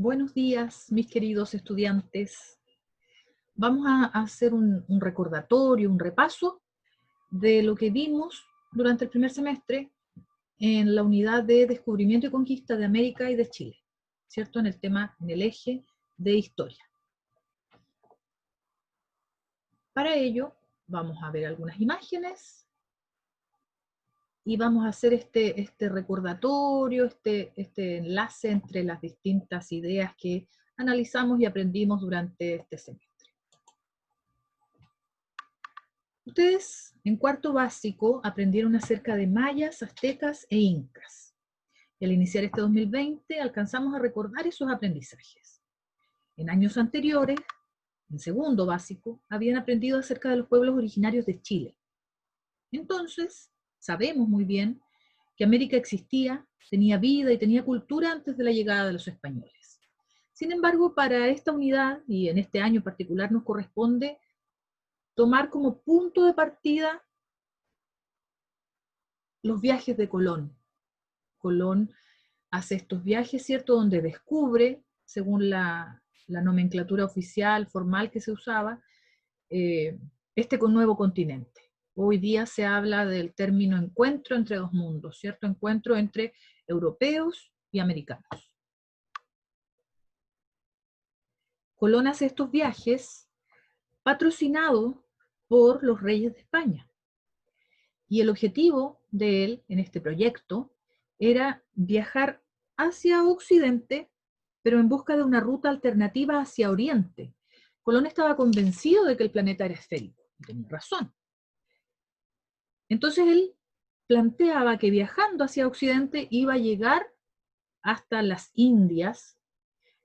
Buenos días, mis queridos estudiantes. Vamos a hacer un recordatorio, un repaso de lo que vimos durante el primer semestre en la unidad de descubrimiento y conquista de América y de Chile, ¿cierto? En el eje de historia. Para ello, vamos a ver algunas imágenes y vamos a hacer este recordatorio, este enlace entre las distintas ideas que analizamos y aprendimos durante este semestre. Ustedes en cuarto básico aprendieron acerca de mayas, aztecas e incas. Y al iniciar este 2020 alcanzamos a recordar esos aprendizajes. En años anteriores, en segundo básico, habían aprendido acerca de los pueblos originarios de Chile. Entonces, sabemos muy bien que América existía, tenía vida y tenía cultura antes de la llegada de los españoles. Sin embargo, para esta unidad, y en este año en particular, nos corresponde tomar como punto de partida los viajes de Colón. Colón hace estos viajes, ¿cierto?, donde descubre, según la nomenclatura oficial, formal que se usaba, este nuevo continente. Hoy día se habla del término encuentro entre dos mundos, ¿cierto? Encuentro entre europeos y americanos. Colón hace estos viajes patrocinado por los reyes de España. Y el objetivo de él en este proyecto era viajar hacia Occidente, pero en busca de una ruta alternativa hacia Oriente. Colón estaba convencido de que el planeta era esférico, y tenía razón. Entonces él planteaba que viajando hacia Occidente iba a llegar hasta las Indias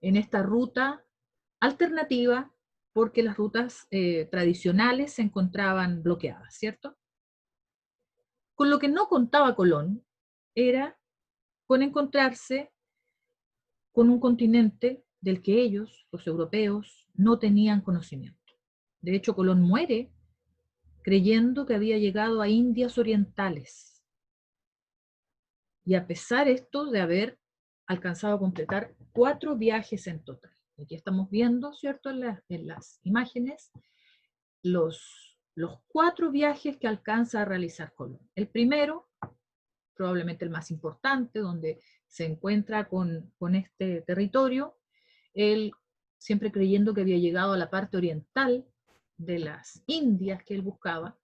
en esta ruta alternativa, porque las rutas tradicionales se encontraban bloqueadas, ¿cierto? Con lo que no contaba Colón era con encontrarse con un continente del que ellos, los europeos, no tenían conocimiento. De hecho, Colón muere creyendo que había llegado a Indias Orientales. Y a pesar esto de haber alcanzado a completar 4 viajes en total. Aquí estamos viendo, ¿cierto?, en las imágenes, los 4 viajes que alcanza a realizar Colón. El primero, probablemente el más importante, donde se encuentra con este territorio, él siempre creyendo que había llegado a la parte oriental de las Indias que él buscaba,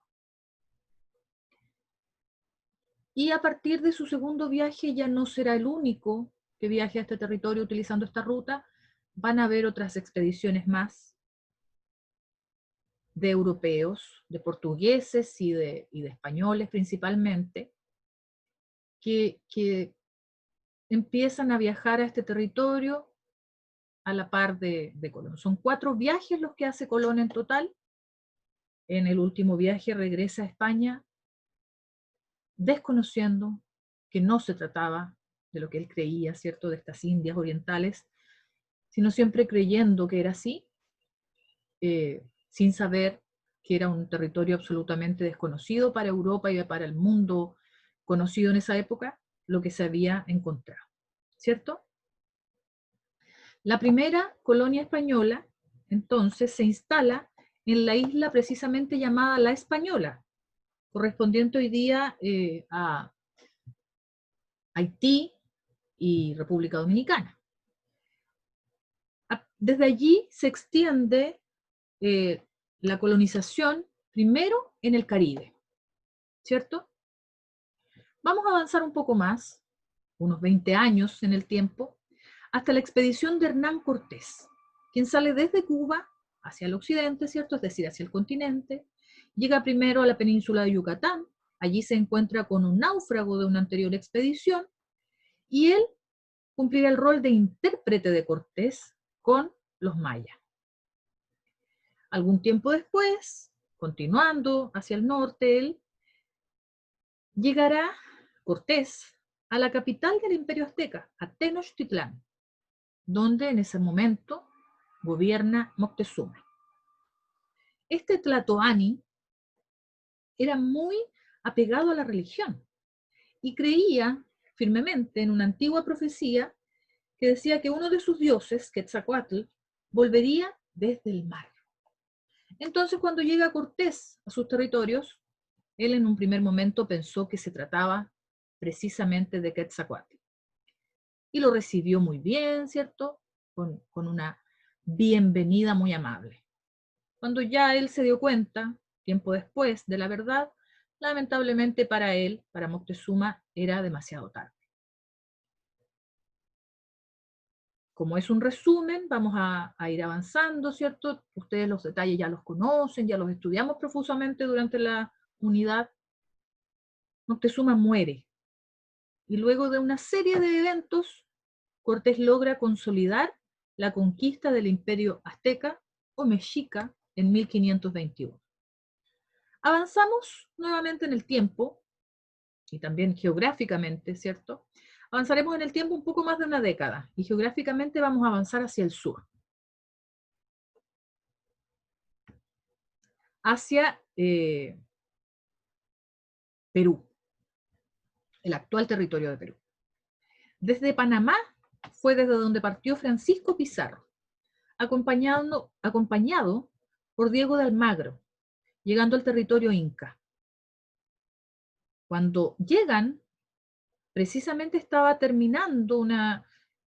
y a partir de su segundo viaje ya no será el único que viaje a este territorio utilizando esta ruta, van a haber otras expediciones más de europeos, de portugueses y de españoles principalmente, que empiezan a viajar a este territorio a la par de Colón. Son 4 viajes los que hace Colón en total. En el último viaje regresa a España desconociendo que no se trataba de lo que él creía, ¿cierto?, de estas Indias orientales, sino siempre creyendo que era así, sin saber que era un territorio absolutamente desconocido para Europa y para el mundo conocido en esa época, lo que se había encontrado, ¿cierto? La primera colonia española, entonces, se instala en la isla precisamente llamada La Española, correspondiente hoy día a Haití y República Dominicana. Desde allí se extiende la colonización primero en el Caribe, ¿cierto? Vamos a avanzar un poco más, unos 20 años en el tiempo, hasta la expedición de Hernán Cortés, quien sale desde Cuba hacia el occidente, ¿cierto? Es decir, hacia el continente, llega primero a la península de Yucatán, allí se encuentra con un náufrago de una anterior expedición, y él cumplirá el rol de intérprete de Cortés con los mayas. Algún tiempo después, continuando hacia el norte, él llegará, Cortés, a la capital del Imperio Azteca, a Tenochtitlán, donde en ese momento gobierna Moctezuma. Este Tlatoani era muy apegado a la religión y creía firmemente en una antigua profecía que decía que uno de sus dioses, Quetzalcóatl, volvería desde el mar. Entonces, cuando llega Cortés a sus territorios, él en un primer momento pensó que se trataba precisamente de Quetzalcóatl. Y lo recibió muy bien, ¿cierto? Con una bienvenida muy amable. Cuando ya él se dio cuenta, tiempo después, de la verdad, lamentablemente para él, para Moctezuma, era demasiado tarde. Como es un resumen, vamos a ir avanzando, ¿cierto? Ustedes los detalles ya los conocen, ya los estudiamos profusamente durante la unidad. Moctezuma muere. Y luego de una serie de eventos, Cortés logra consolidar la conquista del imperio azteca o mexica en 1521. Avanzamos nuevamente en el tiempo y también geográficamente, ¿cierto? Avanzaremos en el tiempo un poco más de una década y geográficamente vamos a avanzar hacia el sur, hacia Perú, el actual territorio de Perú. Desde Panamá fue desde donde partió Francisco Pizarro, acompañado por Diego de Almagro, llegando al territorio inca. Cuando llegan, precisamente estaba terminando una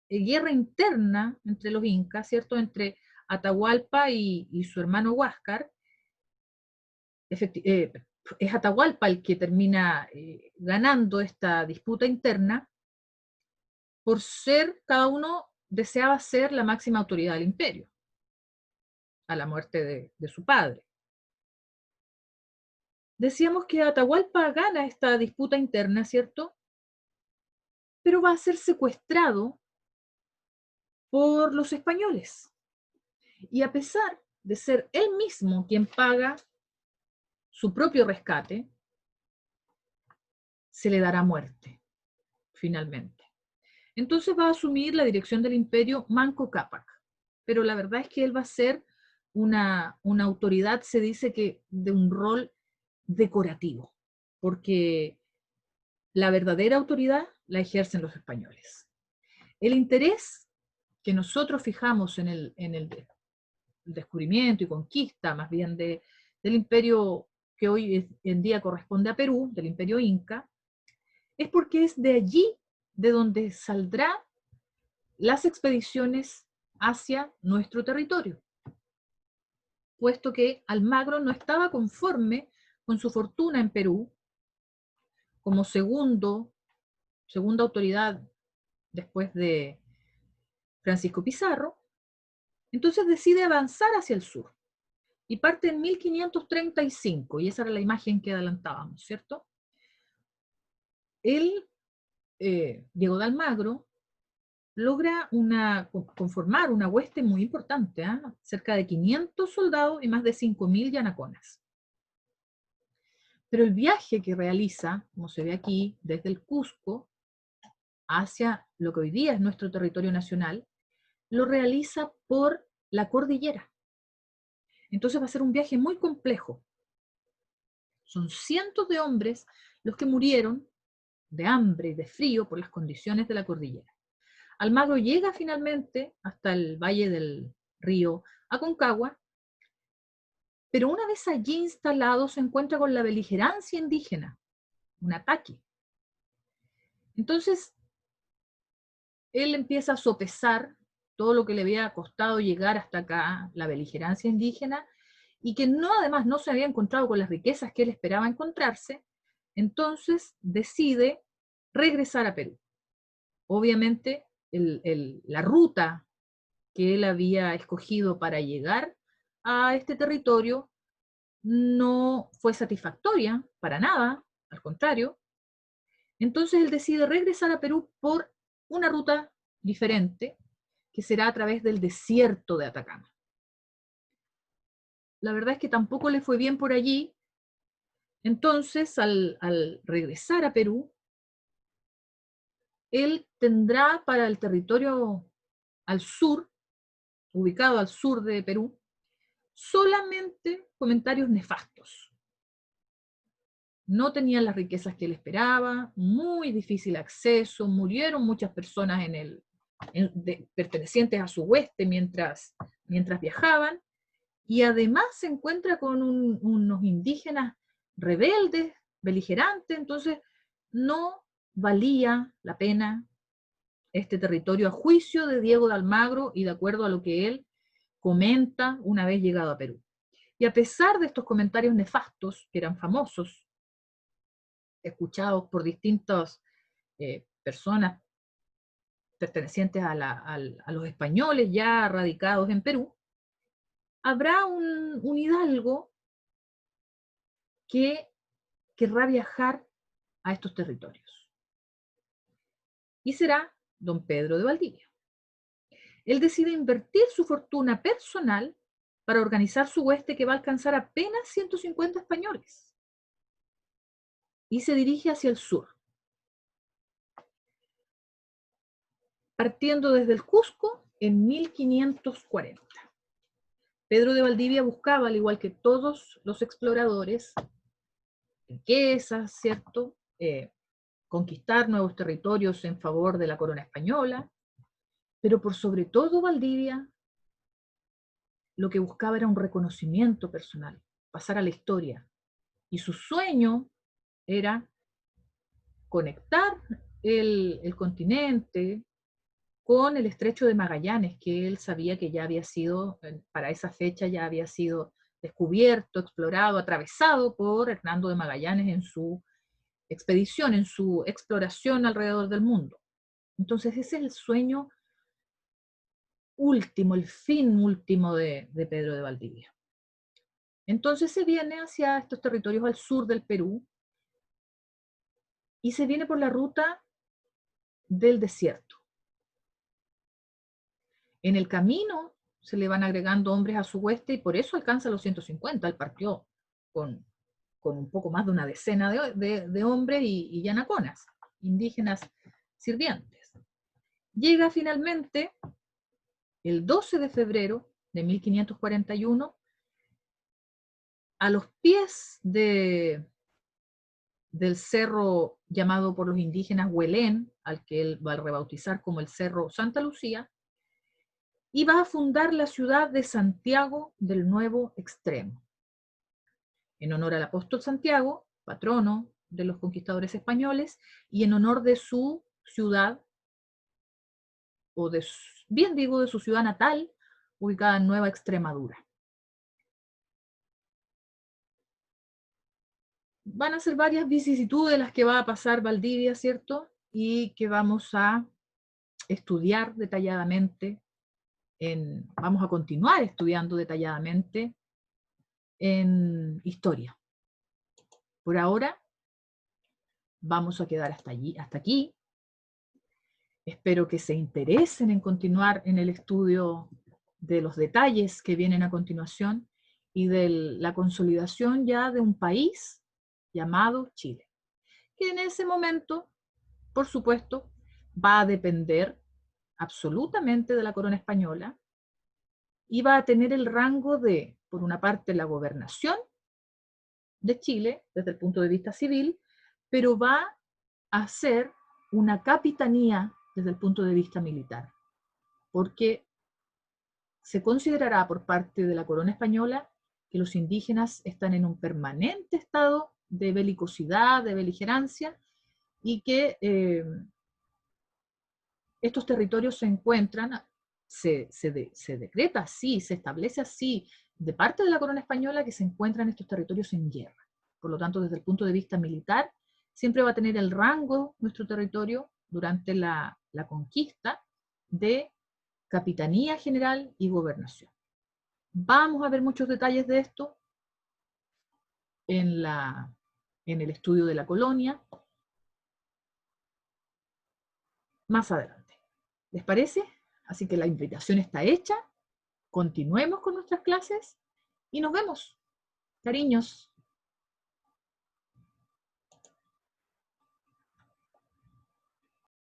guerra interna entre los incas, ¿cierto? Entre Atahualpa y su hermano Huáscar. Es Atahualpa el que termina ganando esta disputa interna por ser, cada uno deseaba ser la máxima autoridad del imperio, a la muerte de su padre. Decíamos que Atahualpa gana esta disputa interna, ¿cierto? Pero va a ser secuestrado por los españoles. Y a pesar de ser él mismo quien paga su propio rescate, se le dará muerte, finalmente. Entonces va a asumir la dirección del imperio Manco Cápac, pero la verdad es que él va a ser una autoridad, se dice que de un rol decorativo, porque la verdadera autoridad la ejercen los españoles. El interés que nosotros fijamos en el descubrimiento y conquista, más bien del imperio que hoy en día corresponde a Perú, del imperio inca, es porque es de allí de donde saldrán las expediciones hacia nuestro territorio, puesto que Almagro no estaba conforme con su fortuna en Perú como segunda autoridad después de Francisco Pizarro, entonces decide avanzar hacia el sur y parte en 1535, y esa era la imagen que adelantábamos, ¿cierto? Él, Diego de Almagro, logra conformar una hueste muy importante, ¿eh? Cerca de 500 soldados y más de 5.000 yanaconas. Pero el viaje que realiza, como se ve aquí, desde el Cusco hacia lo que hoy día es nuestro territorio nacional, lo realiza por la cordillera. Entonces va a ser un viaje muy complejo. Son cientos de hombres los que murieron de hambre y de frío por las condiciones de la cordillera. Almagro llega finalmente hasta el valle del río Aconcagua, pero una vez allí instalado se encuentra con la beligerancia indígena, un ataque. Entonces, él empieza a sopesar todo lo que le había costado llegar hasta acá, la beligerancia indígena, y que además no se había encontrado con las riquezas que él esperaba encontrarse, entonces decide regresar a Perú. Obviamente, la ruta que él había escogido para llegar a este territorio no fue satisfactoria para nada, al contrario. Entonces él decide regresar a Perú por una ruta diferente, que será a través del desierto de Atacama. La verdad es que tampoco le fue bien por allí. Entonces, al regresar a Perú, él tendrá para el territorio al sur, ubicado al sur de Perú, solamente comentarios nefastos. No tenían las riquezas que él esperaba, muy difícil acceso, murieron muchas personas pertenecientes a su hueste mientras viajaban, y además se encuentra con unos indígenas rebeldes, beligerantes. Entonces no valía la pena este territorio, a juicio de Diego de Almagro y de acuerdo a lo que él comenta una vez llegado a Perú. Y a pesar de estos comentarios nefastos, que eran famosos, escuchados por distintas personas pertenecientes a los españoles ya radicados en Perú, habrá un hidalgo que querrá viajar a estos territorios. Y será don Pedro de Valdivia. Él decide invertir su fortuna personal para organizar su hueste que va a alcanzar apenas 150 españoles. Y se dirige hacia el sur, partiendo desde el Cusco en 1540. Pedro de Valdivia buscaba, al igual que todos los exploradores, riquezas, ¿cierto? Conquistar nuevos territorios en favor de la corona española, pero por sobre todo Valdivia lo que buscaba era un reconocimiento personal, pasar a la historia. Y su sueño era conectar el continente con el estrecho de Magallanes, que él sabía que ya había sido, para esa fecha ya había sido descubierto, explorado, atravesado por Hernando de Magallanes en su expedición, en su exploración alrededor del mundo. Entonces ese es el sueño último, el fin último de Pedro de Valdivia. Entonces se viene hacia estos territorios al sur del Perú y se viene por la ruta del desierto. En el camino se le van agregando hombres a su hueste y por eso alcanza los 150. Él partió con un poco más de una decena de hombres y yanaconas, indígenas sirvientes. Llega finalmente el 12 de febrero de 1541 a los pies del cerro llamado por los indígenas Huelén, al que él va a rebautizar como el Cerro Santa Lucía, y va a fundar la ciudad de Santiago del Nuevo Extremo, en honor al apóstol Santiago, patrono de los conquistadores españoles, y en honor de su ciudad, o de su ciudad natal, ubicada en Nueva Extremadura. Van a ser varias vicisitudes las que va a pasar Valdivia, ¿cierto? Y que vamos a estudiar detalladamente, vamos a continuar estudiando detalladamente en historia. Por ahora vamos a quedar hasta aquí. Espero que se interesen en continuar en el estudio de los detalles que vienen a continuación y de la consolidación ya de un país llamado Chile, que en ese momento, por supuesto, va a depender absolutamente de la corona española y va a tener el rango de, por una parte, la gobernación de Chile desde el punto de vista civil, pero va a ser una capitanía desde el punto de vista militar, porque se considerará por parte de la corona española que los indígenas están en un permanente estado de belicosidad, de beligerancia, y que estos territorios se encuentran, se decreta así, se establece así, de parte de la corona española, que se encuentran estos territorios en guerra. Por lo tanto, desde el punto de vista militar, siempre va a tener el rango nuestro territorio durante la conquista de capitanía general y gobernación. Vamos a ver muchos detalles de esto en el estudio de la colonia más adelante. ¿Les parece? Así que la invitación está hecha. Continuemos con nuestras clases y nos vemos. Cariños.